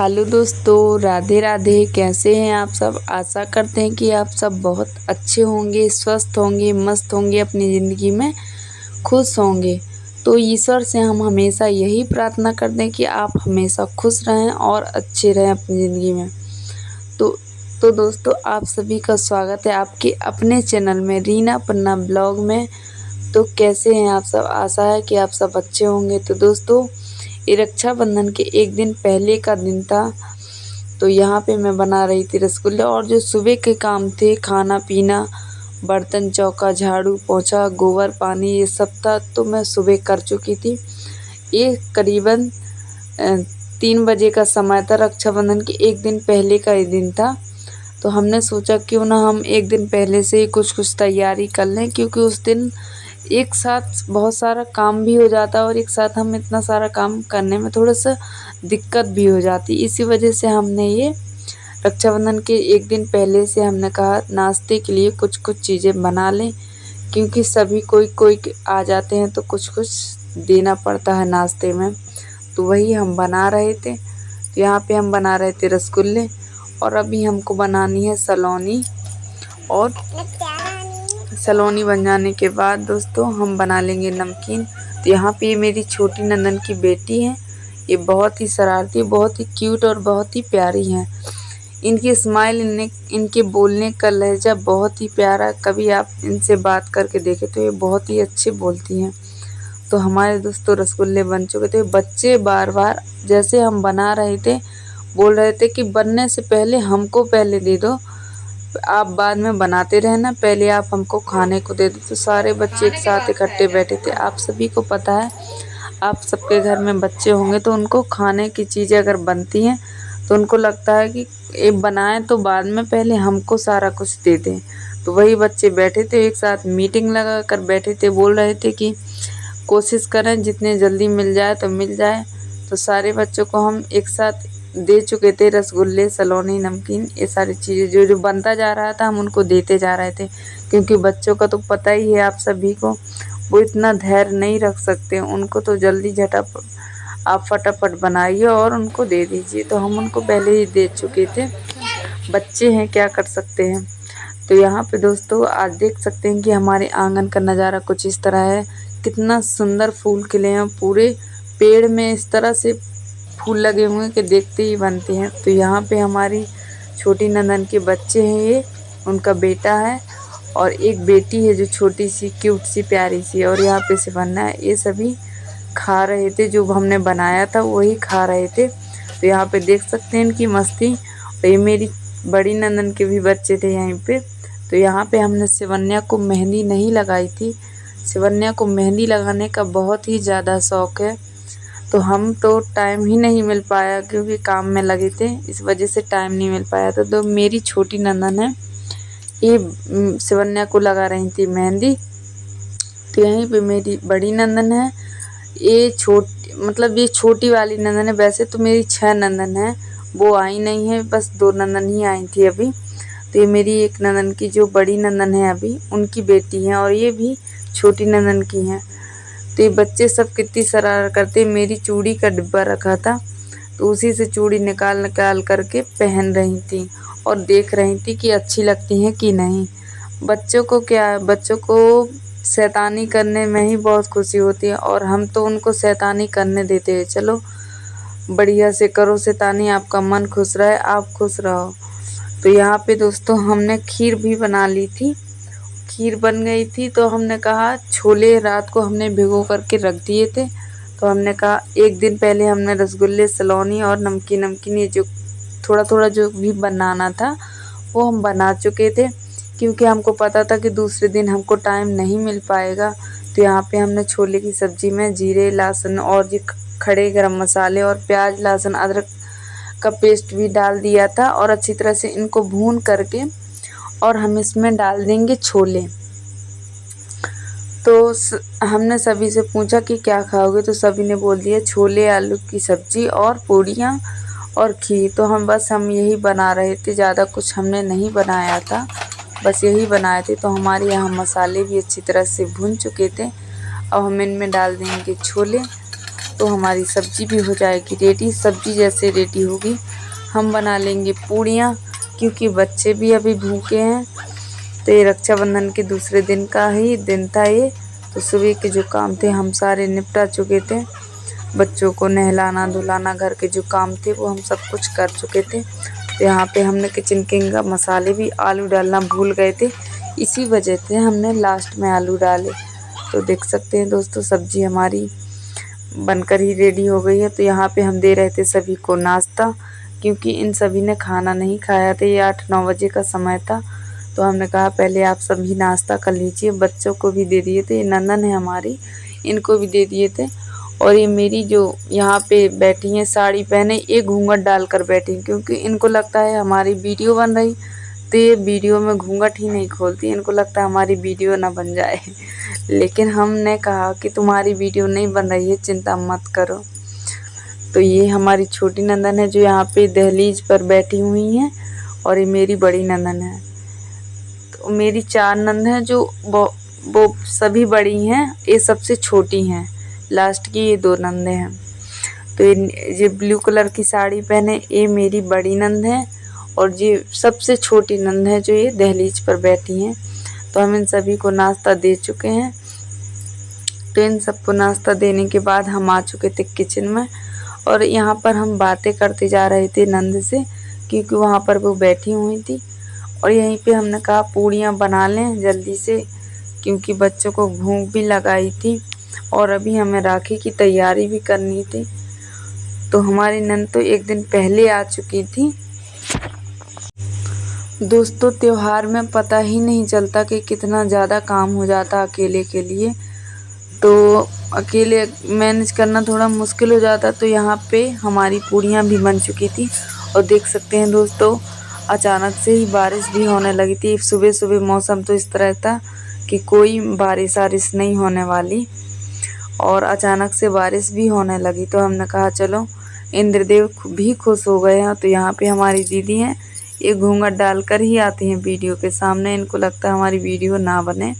Hello दोस्तों, राधे राधे। कैसे हैं आप सब। आशा करते हैं कि आप सब बहुत अच्छे होंगे, स्वस्थ होंगे, मस्त होंगे, अपनी ज़िंदगी में खुश होंगे। तो ईश्वर से हम हमेशा यही प्रार्थना करते हैं कि आप हमेशा खुश रहें और अच्छे रहें अपनी ज़िंदगी में। तो दोस्तों, आप सभी का स्वागत है आपके अपने चैनल में, रीना पन्ना ब्लॉग में। तो कैसे हैं आप सब। आशा है कि आप सब अच्छे होंगे। तो दोस्तों, ये रक्षाबंधन के एक दिन पहले का दिन था। तो यहाँ पे मैं बना रही थी रसगुल्ले, और जो सुबह के काम थे, खाना पीना, बर्तन चौका, झाड़ू पोछा, गोबर पानी, ये सब था, तो मैं सुबह कर चुकी थी। ये करीबन 3 बजे का समय था। रक्षाबंधन के एक दिन पहले का ये दिन था। तो हमने सोचा क्यों ना हम एक दिन पहले से ही कुछ तैयारी कर लें, क्योंकि उस दिन एक साथ बहुत सारा काम भी हो जाता और एक साथ हम इतना सारा काम करने में थोड़ा सा दिक्कत भी हो जाती। इसी वजह से हमने ये रक्षाबंधन के एक दिन पहले से हमने कहा नाश्ते के लिए कुछ चीज़ें बना लें, क्योंकि सभी कोई आ जाते हैं तो कुछ देना पड़ता है नाश्ते में। तो वही हम बना रहे थे। तो यहाँ पे हम बना रहे थे रसगुल्ले, और अभी हमको बनानी है सलोनी। और सलोनी बन जाने के बाद दोस्तों हम बना लेंगे नमकीन। तो यहाँ पे ये मेरी छोटी नंदन की बेटी है। ये बहुत ही शरारती, बहुत ही क्यूट और बहुत ही प्यारी हैं। इनकी स्माइल, इनके बोलने का लहजा बहुत ही प्यारा। कभी आप इनसे बात करके देखें तो ये बहुत ही अच्छे बोलती हैं। तो हमारे दोस्तों रसगुल्ले बन चुके थे। बच्चे बार बार जैसे हम बना रहे थे बोल रहे थे कि बनने से पहले हमको पहले दे दो, आप बाद में बनाते रहना, पहले आप हमको खाने को दे दो। तो सारे बच्चे एक साथ इकट्ठे बैठे थे। आप सभी को पता है, आप सबके घर में बच्चे होंगे तो उनको खाने की चीज़ें अगर बनती हैं तो उनको लगता है कि ये बनाएं तो बाद में, पहले हमको सारा कुछ दे दें। तो वही बच्चे बैठे थे, एक साथ मीटिंग लगा कर बैठे थे, बोल रहे थे कि कोशिश करें जितने जल्दी मिल जाए तो मिल जाए। तो सारे बच्चों को हम एक साथ दे चुके थे रसगुल्ले, सलोनी, नमकीन, ये सारी चीज़ें जो बनता जा रहा था हम उनको देते जा रहे थे। क्योंकि बच्चों का तो पता ही है आप सभी को, वो इतना धैर्य नहीं रख सकते। उनको तो जल्दी झटापट आप फटाफट बनाइए और उनको दे दीजिए। तो हम उनको पहले ही दे चुके थे। बच्चे हैं, क्या कर सकते हैं। तो यहाँ पे दोस्तों आज देख सकते हैं कि हमारे आंगन का नज़ारा कुछ इस तरह है। कितना सुंदर फूल खिले हैं, पूरे पेड़ में इस तरह से फूल लगे हुए हैं कि देखते ही बनते हैं। तो यहाँ पे हमारी छोटी नंदन के बच्चे हैं, ये उनका बेटा है, और एक बेटी है जो छोटी सी क्यूट सी प्यारी सी, और यहाँ पे से बनना है। ये सभी खा रहे थे, जो हमने बनाया था वही खा रहे थे। तो यहाँ पे देख सकते हैं इनकी मस्ती। और ये मेरी बड़ी नंदन के भी बच्चे थे यहीं पे। तो यहाँ पे हमने शिवन्या को मेहंदी नहीं लगाई थी। शिवन्या को मेहंदी लगाने का बहुत ही ज़्यादा शौक़ है। तो हम तो टाइम ही नहीं मिल पाया, क्योंकि काम में लगे थे, इस वजह से टाइम नहीं मिल पाया था। तो मेरी छोटी नंदन है, ये शिवन्या को लगा रही थी मेहंदी। तो यहीं पे मेरी बड़ी नंदन है, ये ये छोटी वाली नंदन है। वैसे तो मेरी 6 नंदन है, वो आई नहीं है, बस 2 नंदन ही आई थी अभी। तो ये मेरी एक नंदन की जो बड़ी नंदन है अभी, उनकी बेटी है, और ये भी छोटी नंदन की हैं। तो ये बच्चे सब कितनी शरारत करते। मेरी चूड़ी का डिब्बा रखा था, तो उसी से चूड़ी निकाल करके पहन रही थी और देख रही थी कि अच्छी लगती हैं कि नहीं। बच्चों को क्या है, बच्चों को शैतानी करने में ही बहुत खुशी होती है, और हम तो उनको शैतानी करने देते हैं। चलो बढ़िया से करो शैतानी, आपका मन खुश रहे, आप खुश रहो। तो यहाँ पे दोस्तों हमने खीर भी बना ली थी। खीर बन गई थी, तो हमने कहा छोले रात को हमने भिगो करके रख दिए थे। तो हमने कहा एक दिन पहले हमने रसगुल्ले, सलोनी और नमकीन ये जो थोड़ा जो भी बनाना था वो हम बना चुके थे, क्योंकि हमको पता था कि दूसरे दिन हमको टाइम नहीं मिल पाएगा। तो यहाँ पे हमने छोले की सब्ज़ी में जीरे, लहसुन और ये खड़े गरम मसाले और प्याज, लहसुन, अदरक का पेस्ट भी डाल दिया था, और अच्छी तरह से इनको भून करके और हम इसमें डाल देंगे छोले। तो हमने सभी से पूछा कि क्या खाओगे, तो सभी ने बोल दिया छोले, आलू की सब्ज़ी और पूड़ियाँ और खीर। तो हम यही बना रहे थे, ज़्यादा कुछ हमने नहीं बनाया था, बस यही बनाए थे। तो हमारे यहाँ मसाले भी अच्छी तरह से भून चुके थे। अब हम इनमें डाल देंगे छोले। तो हमारी सब्जी भी हो जाएगी रेडी। सब्जी जैसे रेडी होगी हम बना लेंगे पूड़ियाँ, क्योंकि बच्चे भी अभी भूखे हैं। तो ये रक्षाबंधन के दूसरे दिन का ही दिन था ये। तो सुबह के जो काम थे हम सारे निपटा चुके थे। बच्चों को नहलाना धुलाना, घर के जो काम थे वो हम सब कुछ कर चुके थे। तो यहाँ पे हमने किचन किंग का मसाले भी आलू डालना भूल गए थे, इसी वजह से हमने लास्ट में आलू डाले। तो देख सकते हैं दोस्तों सब्जी हमारी बनकर ही रेडी हो गई है। तो यहाँ पे हम दे रहे थे सभी को नाश्ता, क्योंकि इन सभी ने खाना नहीं खाया था। ये 8-9 बजे का समय था। तो हमने कहा पहले आप सभी नाश्ता कर लीजिए। बच्चों को भी दे दिए थे, ये नंदन है हमारी, इनको भी दे दिए थे। और ये मेरी जो यहाँ पे बैठी हैं साड़ी पहने, ये घूंघट डालकर बैठी, क्योंकि इनको लगता है हमारी वीडियो बन रही, तो ये वीडियो में घूंघट ही नहीं खोलती। इनको लगता है हमारी वीडियो ना बन जाए। लेकिन हमने कहा कि तुम्हारी वीडियो नहीं बन रही है, चिंता मत करो। तो ये हमारी छोटी नंदन है जो यहाँ पे दहलीज पर बैठी हुई हैं, और ये मेरी बड़ी नंदन है। तो मेरी 4 नंद हैं जो वो सभी बड़ी हैं, ये सबसे छोटी हैं। लास्ट की ये 2 नंदे हैं। तो ये ब्लू कलर की साड़ी पहने ये मेरी बड़ी नंद है, और ये सबसे छोटी नंद है जो ये दहलीज पर बैठी हैं। तो हम इन सभी को नाश्ता दे चुके हैं। तो इन सबको नाश्ता देने के बाद हम आ चुके थे किचन में, और यहाँ पर हम बातें करते जा रहे थे नंद से, क्योंकि वहाँ पर वो बैठी हुई थी। और यहीं पे हमने कहा पूड़ियाँ बना लें जल्दी से, क्योंकि बच्चों को भूख भी लगाई थी और अभी हमें राखी की तैयारी भी करनी थी। तो हमारी नंद तो एक दिन पहले आ चुकी थी। दोस्तों त्योहार में पता ही नहीं चलता कि कितना ज़्यादा काम हो जाता अकेले के लिए, तो अकेले मैनेज करना थोड़ा मुश्किल हो जाता। तो यहाँ पे हमारी पूड़ियाँ भी बन चुकी थी, और देख सकते हैं दोस्तों अचानक से ही बारिश भी होने लगी थी। सुबह सुबह मौसम तो इस तरह था कि कोई बारिश नहीं होने वाली, और अचानक से बारिश भी होने लगी। तो हमने कहा चलो इंद्रदेव भी खुश हो गए हैं। तो यहाँ पे हमारी दीदी हैं, ये घूंघट डालकर ही आती हैं वीडियो के सामने, इनको लगता है हमारी वीडियो ना बने।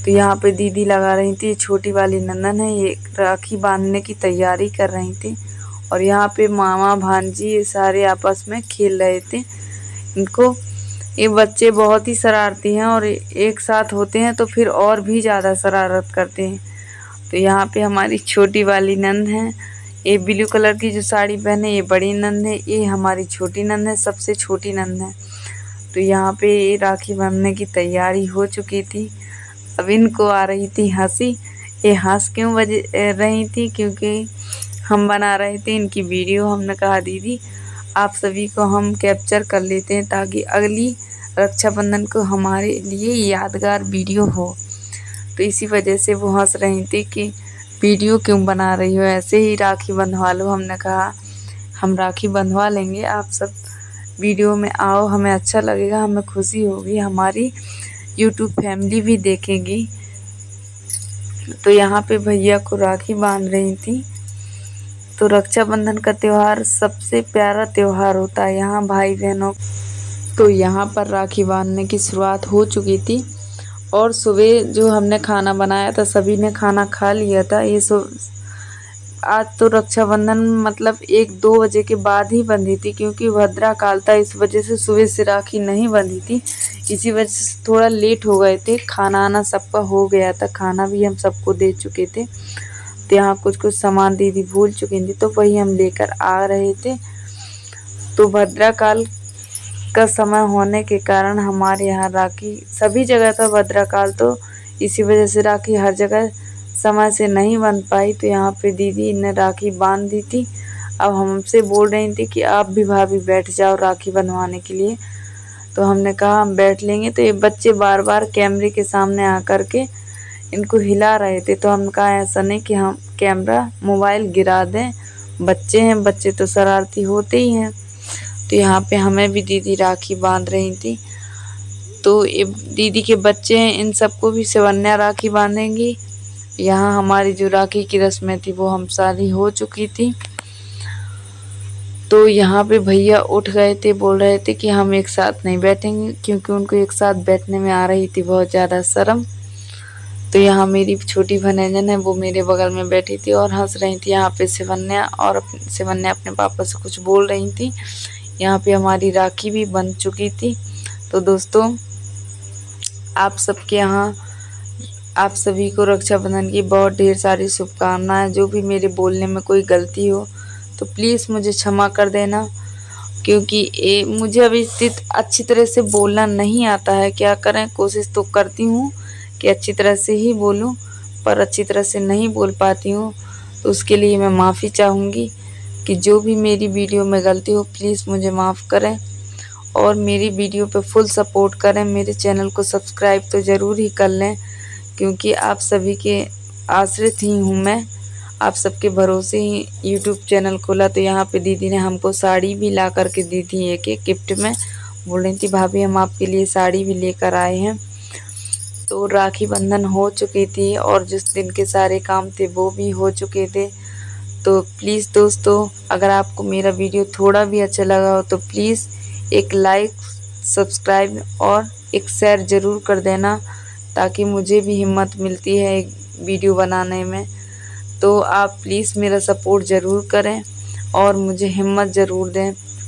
तो यहाँ पे दीदी लगा रही थी, छोटी वाली नंदन है, ये राखी बांधने की तैयारी कर रही थी। और यहाँ पे मामा भांजी ये सारे आपस में खेल रहे थे। इनको ये बच्चे बहुत ही शरारती हैं, और एक साथ होते हैं तो फिर और भी ज़्यादा शरारत करते हैं। तो यहाँ पे हमारी छोटी वाली नंद है, ये ब्लू कलर की जो साड़ी पहने ये बड़ी नंद है, ये हमारी छोटी नंद है, सबसे छोटी नंद है। तो यहाँ पे ये राखी बांधने की तैयारी हो चुकी थी। अब इनको आ रही थी हंसी। ये हंस क्यों रही थी, क्योंकि हम बना रहे थे इनकी वीडियो। हमने कहा दीदी आप सभी को हम कैप्चर कर लेते हैं, ताकि अगली रक्षाबंधन को हमारे लिए यादगार वीडियो हो। तो इसी वजह से वो हंस रही थी कि वीडियो क्यों बना रही हो, ऐसे ही राखी बंधवा लो। हमने कहा हम राखी बंधवा लेंगे, आप सब वीडियो में आओ, हमें अच्छा लगेगा, हमें खुशी होगी, हमारी यूट्यूब फैमिली भी देखेगी। तो यहाँ पे भैया को राखी बांध रही थी। तो रक्षाबंधन का त्यौहार सबसे प्यारा त्यौहार होता है यहाँ भाई बहनों। तो यहाँ पर राखी बांधने की शुरुआत हो चुकी थी, और सुबह जो हमने खाना बनाया था सभी ने खाना खा लिया था। ये आज तो रक्षाबंधन मतलब 1-2 बजे के बाद ही बंधी थी, क्योंकि भद्रा काल था, इस वजह से सुबह से राखी नहीं बंधी थी। इसी वजह से थोड़ा लेट हो गए थे। खाना आना सबका हो गया था, खाना भी हम सबको दे चुके थे। तो यहाँ कुछ सामान दीदी भूल चुकी थी, तो वही हम लेकर आ रहे थे। तो भद्रा काल का समय होने के कारण हमारे यहाँ राखी सभी जगह था भद्रा काल, तो इसी वजह से राखी हर जगह समय से नहीं बन पाई। तो यहाँ पे दीदी ने राखी बांध दी थी। अब हमसे बोल रही थी कि आप भी भाभी बैठ जाओ राखी बनवाने के लिए। तो हमने कहा हम बैठ लेंगे। तो ये बच्चे बार बार कैमरे के सामने आकर के इनको हिला रहे थे। तो हमने कहा ऐसा नहीं कि हम कैमरा मोबाइल गिरा दें, बच्चे हैं, बच्चे तो शरारती होते ही हैं। तो यहाँ पे हमें भी दीदी राखी बांध रही थी। तो ये दीदी के बच्चे हैं, इन सबको भी शिवन्या राखी बांधेंगी। यहाँ हमारी जो राखी की रस्में थी वो हम सारी हो चुकी थी। तो यहाँ पे भैया उठ गए थे, बोल रहे थे कि हम एक साथ नहीं बैठेंगे, क्योंकि उनको एक साथ बैठने में आ रही थी बहुत ज़्यादा शर्म। तो यहाँ मेरी छोटी भनैजन है, वो मेरे बगल में बैठी थी और हंस रही थी। यहाँ पे शिवन्या और शिवन्या अपने पापा से कुछ बोल रही थी। यहाँ पे हमारी राखी भी बन चुकी थी। तो दोस्तों, आप सबके यहाँ आप सभी को रक्षाबंधन की बहुत ढेर सारी शुभकामनाएं। जो भी मेरे बोलने में कोई गलती हो तो प्लीज़ मुझे क्षमा कर देना, क्योंकि मुझे अभी अच्छी तरह से बोलना नहीं आता है। क्या करें, कोशिश तो करती हूँ कि अच्छी तरह से ही बोलूँ, पर अच्छी तरह से नहीं बोल पाती हूँ। तो उसके लिए मैं माफ़ी चाहूँगी कि जो भी मेरी वीडियो में गलती हो प्लीज़ मुझे माफ़ करें और मेरी वीडियो पे फुल सपोर्ट करें। मेरे चैनल को सब्सक्राइब तो ज़रूर ही कर लें, क्योंकि आप सभी के आश्रित ही हूँ मैं। आप सबके भरोसे ही यूट्यूब चैनल खोला। तो यहाँ पे दीदी ने हमको साड़ी भी ला कर के दी थी एक गिफ्ट में। बोल रही थी भाभी हम आपके लिए साड़ी भी लेकर आए हैं। तो राखी बंधन हो चुकी थी और जिस दिन के सारे काम थे वो भी हो चुके थे। तो प्लीज़ दोस्तों, अगर आपको मेरा वीडियो थोड़ा भी अच्छा लगा हो तो प्लीज़ एक लाइक, सब्सक्राइब और एक शेयर ज़रूर कर देना, ताकि मुझे भी हिम्मत मिलती है एक वीडियो बनाने में। तो आप प्लीज़ मेरा सपोर्ट ज़रूर करें और मुझे हिम्मत ज़रूर दें।